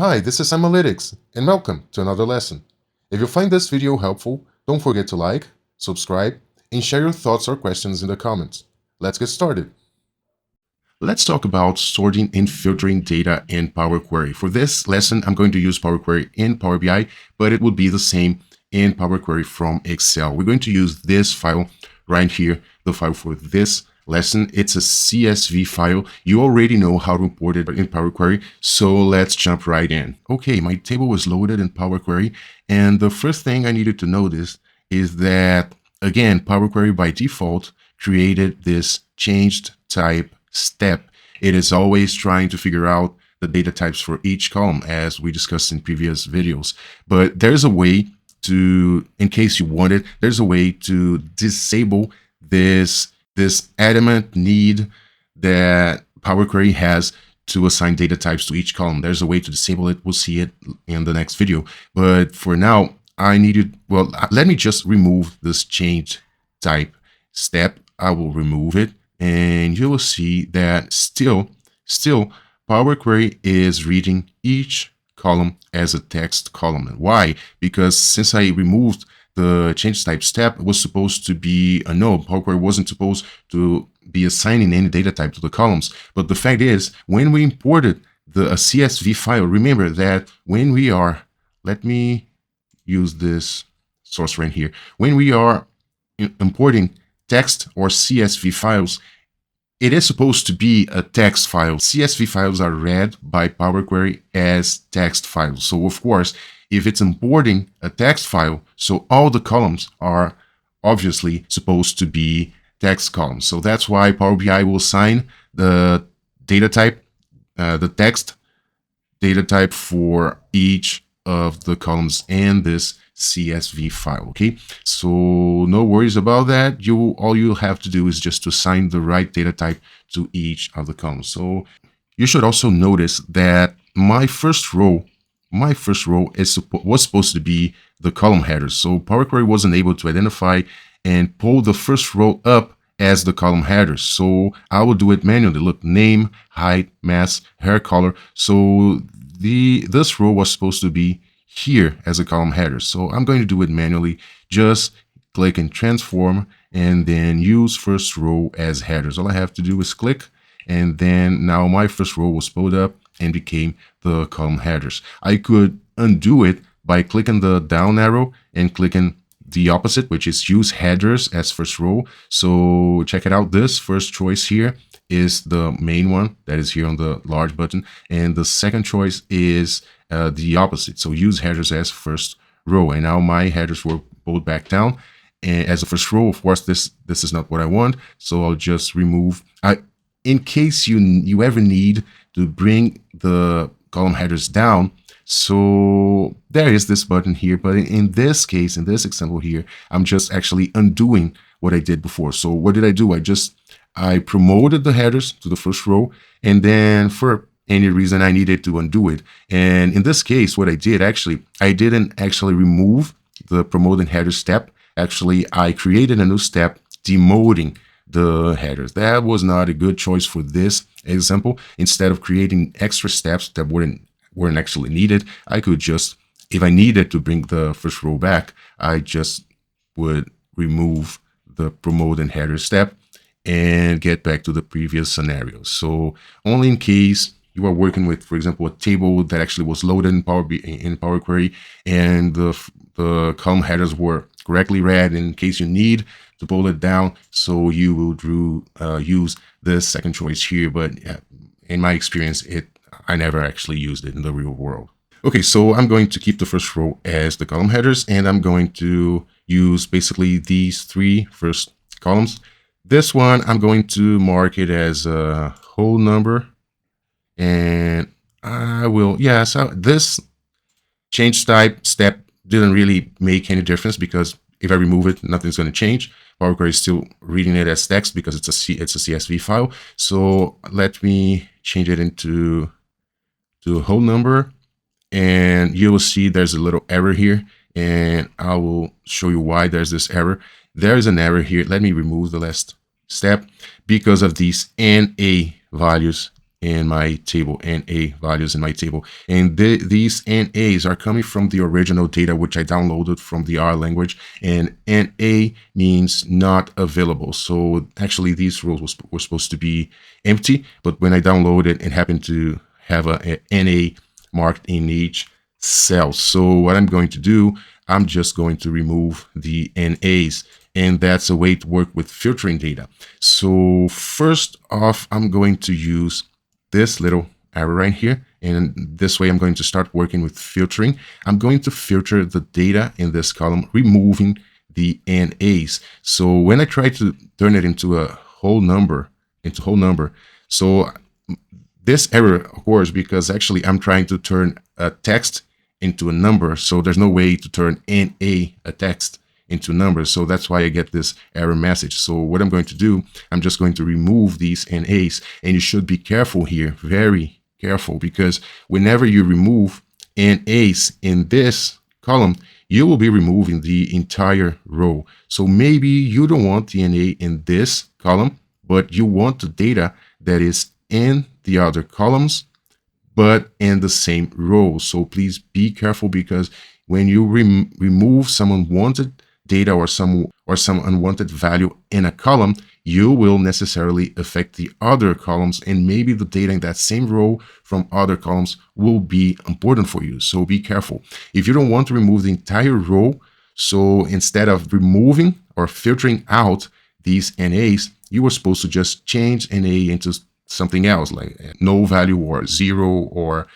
Hi, this is Analytics, and welcome to another lesson. If you find this video helpful, don't forget to like, subscribe, and share your thoughts or questions in the comments. Let's get started. Let's talk about sorting and filtering data in Power Query. For this lesson, I'm going to use Power Query in Power BI, but it would be the same in Power Query from Excel. We're going to use this file right here, the file for this lesson. It's a CSV file. You already know how to import it in Power Query, so let's jump right in. Okay, my table was loaded in Power Query, and the first thing I needed to notice is that, again, Power Query by default created this changed type step. It is always trying to figure out the data types for each column, as we discussed in previous videos. But there's a way to, in case you want it, there's a way to disable this adamant need that Power Query has to assign data types to each column. There's a way to disable it. We'll see it in the next video. But for now, let me just remove this change type step. I will remove it, and you will see that still Power Query is reading each column as a text column. And why? Because since I removed the change type step, it was supposed to be a no. Power Query wasn't supposed to be assigning any data type to the columns. But the fact is, when we imported a CSV file, remember that when we are, let me use this source right here. When we are importing text or CSV files, it is supposed to be a text file. CSV files are read by Power Query as text files. So of course, if it's importing a text file, so all the columns are obviously supposed to be text columns. So that's why Power BI will assign the data type, the text data type for each of the columns in this CSV file. Okay, so no worries about that. All you have to do is just to assign the right data type to each of the columns. So you should also notice that my first row was supposed to be the column headers. So Power Query wasn't able to identify and pull the first row up as the column headers. So I will do it manually. Look, name, height, mass, hair color. So this row was supposed to be here as a column header. So I'm going to do it manually. Just click and transform and then use first row as headers. All I have to do is click, and then now my first row was pulled up and became the column headers. I could undo it by clicking the down arrow and clicking the opposite, which is use headers as first row. So check it out. This first choice here is the main one that is here on the large button, and the second choice is the opposite. So use headers as first row, and now my headers were pulled back down and as a first row. Of course, this is not what I want, so I'll just remove. In case you ever need to bring the column headers down, so there is this button here, but in this case, in this example here, I'm just actually undoing what I did before. So what did I do? I promoted the headers to the first row, and then for any reason I needed to undo it. And in this case, what I didn't actually remove the promoted header step. Actually, I created a new step demoting the headers. That was not a good choice for this example. Instead of creating extra steps that weren't actually needed, I could just, if I needed to bring the first row back, I just would remove the promoted header step and get back to the previous scenario. So only in case you are working with, for example, a table that actually was loaded in Power Query, and the column headers were correctly read, in case you need to pull it down, so you will use this second choice here. But in my experience, I never actually used it in the real world. Okay, so I'm going to keep the first row as the column headers, and I'm going to use basically these three first columns. This one, I'm going to mark it as a whole number, and I will, so this change type step didn't really make any difference, because if I remove it, nothing's going to change. Power Query is still reading it as text because it's a CSV file. So let me change it into a whole number, and you will see there's a little error here, and I will show you why there's this error. There is an error here. Let me remove the last step because of these NA values in my table, NA values in my table. And these NAs are coming from the original data, which I downloaded from the R language, and NA means not available. So actually these rows were supposed to be empty, but when I downloaded, it happened to have a NA marked in each cell. So what I'm going to do, I'm just going to remove the NAs. And that's a way to work with filtering data. So first off, I'm going to use this little arrow right here. And this way I'm going to start working with filtering. I'm going to filter the data in this column, removing the NAs. So when I try to turn it into a whole number, so this error occurs because actually I'm trying to turn a text into a number. So there's no way to turn NA, a text, into numbers. So that's why I get this error message. So what I'm going to do, I'm just going to remove these NAs, and you should be careful here, very careful, because whenever you remove NAs in this column, you will be removing the entire row. So maybe you don't want the NA in this column, but you want the data that is in the other columns, but in the same row. So please be careful, because when you remove some unwanted data or some unwanted value in a column, you will necessarily affect the other columns, and maybe the data in that same row from other columns will be important for you. So be careful. If you don't want to remove the entire row, so instead of removing or filtering out these NAs, you were supposed to just change NA into something else, like no value or zero or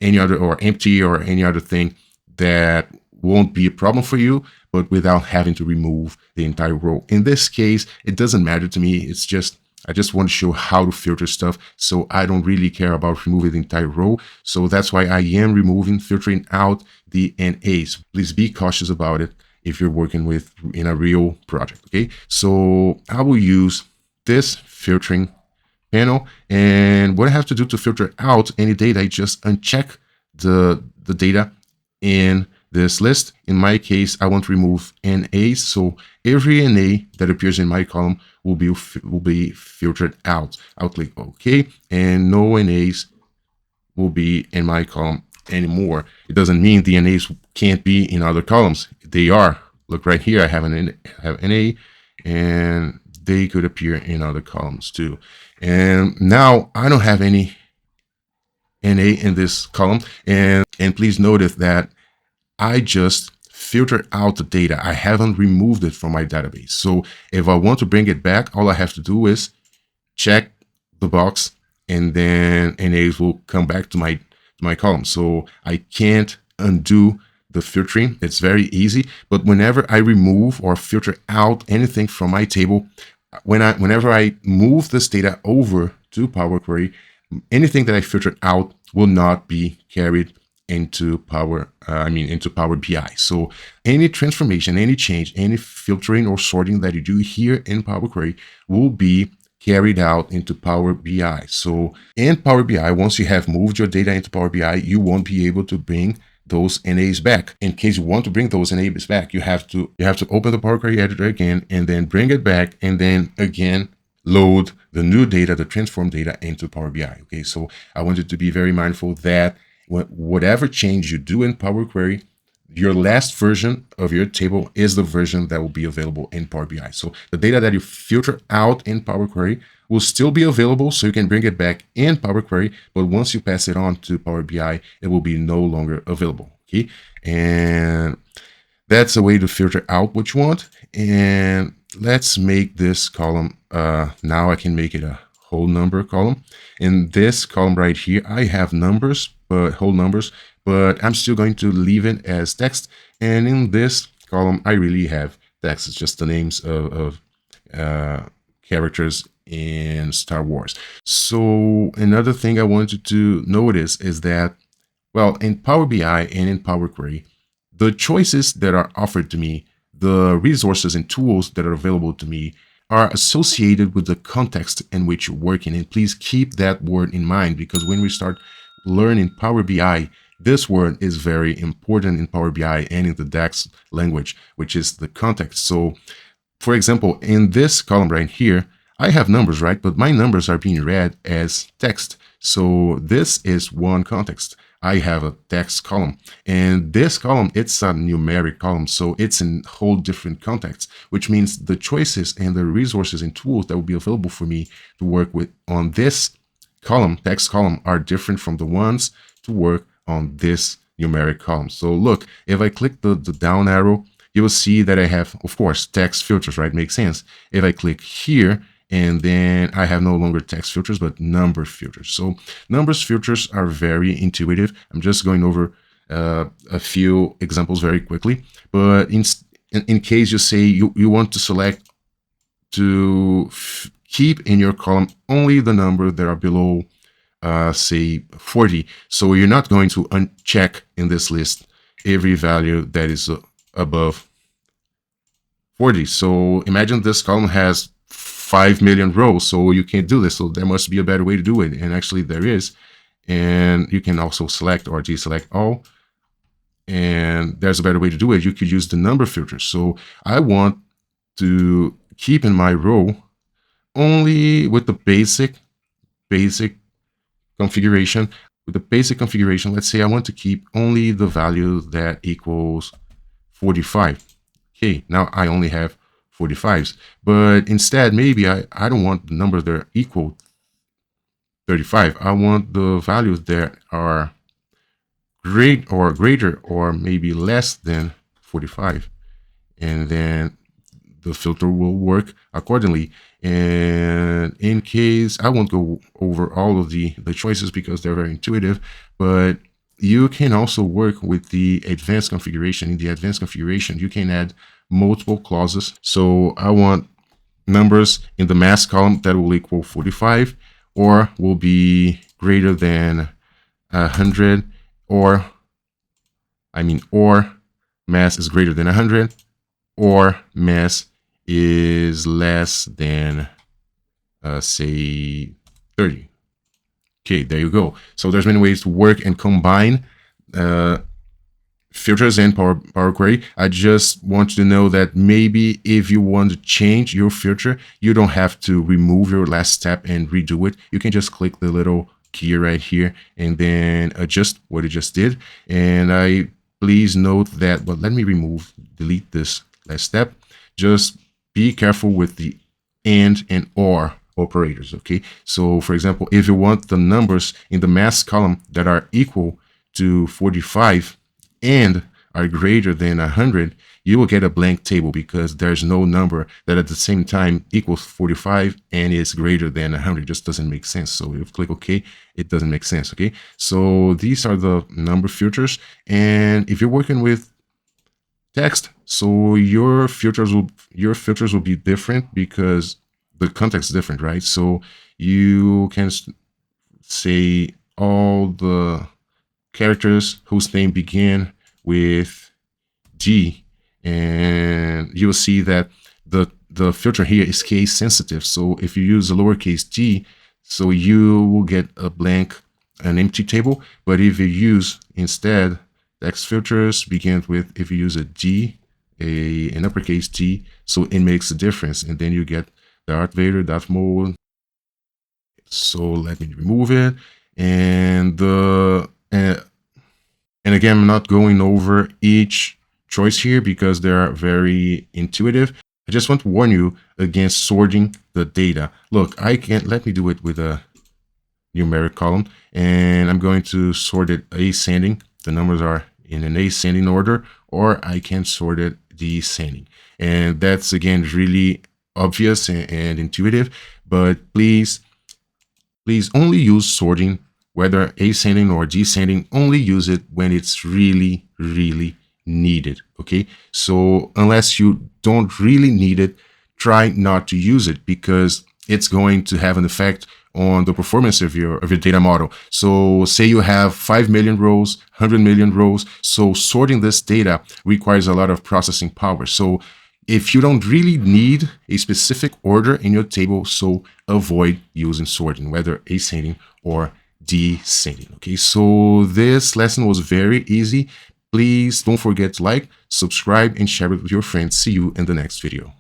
any other, or empty or any other thing that won't be a problem for you, but without having to remove the entire row. In this case, it doesn't matter to me. It's just, I just want to show how to filter stuff. So I don't really care about removing the entire row. So that's why I am filtering out the NAs. Please be cautious about it if you're working with in a real project. Okay. So I will use this filtering panel, and what I have to do to filter out any data, I just uncheck the data in this list. In my case, I want to remove NAs, so every NA that appears in my column will be filtered out. I'll click OK, and no NAs will be in my column anymore. It doesn't mean the NAs can't be in other columns. They are. Look right here, I have an NA, and they could appear in other columns too. And now I don't have any NA in this column. And please notice that I just filtered out the data. I haven't removed it from my database. So if I want to bring it back, all I have to do is check the box, and then NAs will come back to my column. So I can't undo the filtering. It's very easy. But whenever I remove or filter out anything from my table, whenever I move this data over to Power Query, anything that I filtered out will not be carried into Power BI. So any transformation, any change, any filtering or sorting that you do here in Power Query will be carried out into Power BI. So in Power BI, once you have moved your data into Power BI, you won't be able to bring those NAs back. In case you want to bring those NAs back, you have to open the Power Query editor again, and then bring it back, and then again load the new data, the transformed data, into Power BI. Okay, so I want you to be very mindful that whatever change you do in Power Query, your last version of your table is the version that will be available in Power BI. So the data that you filter out in Power Query will still be available, so you can bring it back in Power Query, but once you pass it on to Power BI, it will be no longer available. Okay, and that's a way to filter out what you want. And let's make this column, now I can make it a whole number column. In this column right here, I have numbers, but whole numbers, but I'm still going to leave it as text. And in this column, I really have text. It's just the names of characters in Star Wars. So another thing I wanted to notice is that, well, in Power BI and in Power Query, the choices that are offered to me, the resources and tools that are available to me, are associated with the context in which you're working. And please keep that word in mind, because when we start learning Power BI, this word is very important in Power BI and in the DAX language, which is the context. So, for example, in this column right here, I have numbers, right? But my numbers are being read as text. So this is one context. I have a text column, and this column, it's a numeric column, so it's in whole different context, which means the choices and the resources and tools that will be available for me to work with on this column, text column, are different from the ones to work on this numeric column. So look, if I click the down arrow, you will see that I have, of course, text filters, right? Makes sense. If I click here, and then I have no longer text filters, but number filters. So numbers filters are very intuitive. I'm just going over a few examples very quickly. But in case you say you want to select to keep in your column only the numbers that are below, say, 40. So you're not going to uncheck in this list every value that is above 40. So imagine this column has 5 million rows, so you can't do this. So there must be a better way to do it, and actually there is. And you can also select or deselect all, and there's a better way to do it. You could use the number filter. So I want to keep in my row only with the basic configuration. With the basic configuration, let's say I want to keep only the value that equals 45. Okay, now I only have 45s, but instead maybe I don't want the numbers that are equal 35. I want the values that are greater or maybe less than 45, and then the filter will work accordingly. And in case I won't go over all of the choices because they're very intuitive, but you can also work with the advanced configuration. In the advanced configuration, you can add multiple clauses. So I want numbers in the mass column that will equal 45 or will be greater than 100, or mass is greater than 100, or mass is less than, say, 30. Okay, there you go. So there's many ways to work and combine filters and Power Query. I just want you to know that maybe if you want to change your filter, you don't have to remove your last step and redo it. You can just click the little key right here and then adjust what you just did. And please note that, but let me delete this last step. Just be careful with the and or operators, okay? So for example, if you want the numbers in the mass column that are equal to 45 and are greater than 100, you will get a blank table because there's no number that at the same time equals 45 and is greater than 100. It just doesn't make sense. So if you click OK, it doesn't make sense, okay? So these are the number filters. And if you're working with text, so your filters will be different because the context is different, right? So you can say all the characters whose name begin with G, and you'll see that the filter here is case sensitive. So if you use a lowercase g, so you will get an empty table. But if you use instead text filters begin with, if you use a G, an uppercase G, so it makes a difference, and then you get Darth Vader, Darth Maul. So let me remove it, and again, I'm not going over each choice here because they are very intuitive. I just want to warn you against sorting the data. Look, let me do it with a numeric column, and I'm going to sort it ascending. The numbers are in an ascending order, or I can sort it descending. And that's, again, really obvious and intuitive, but please only use sorting, whether ascending or descending. Only use it when it's really, really needed, okay? So unless you don't really need it, try not to use it because it's going to have an effect on the performance of your data model. So say you have 5 million rows, 100 million rows. So sorting this data requires a lot of processing power. So if you don't really need a specific order in your table, so avoid using sorting, whether ascending or descending. Okay, so this lesson was very easy. Please don't forget to like, subscribe, and share it with your friends. See you in the next video.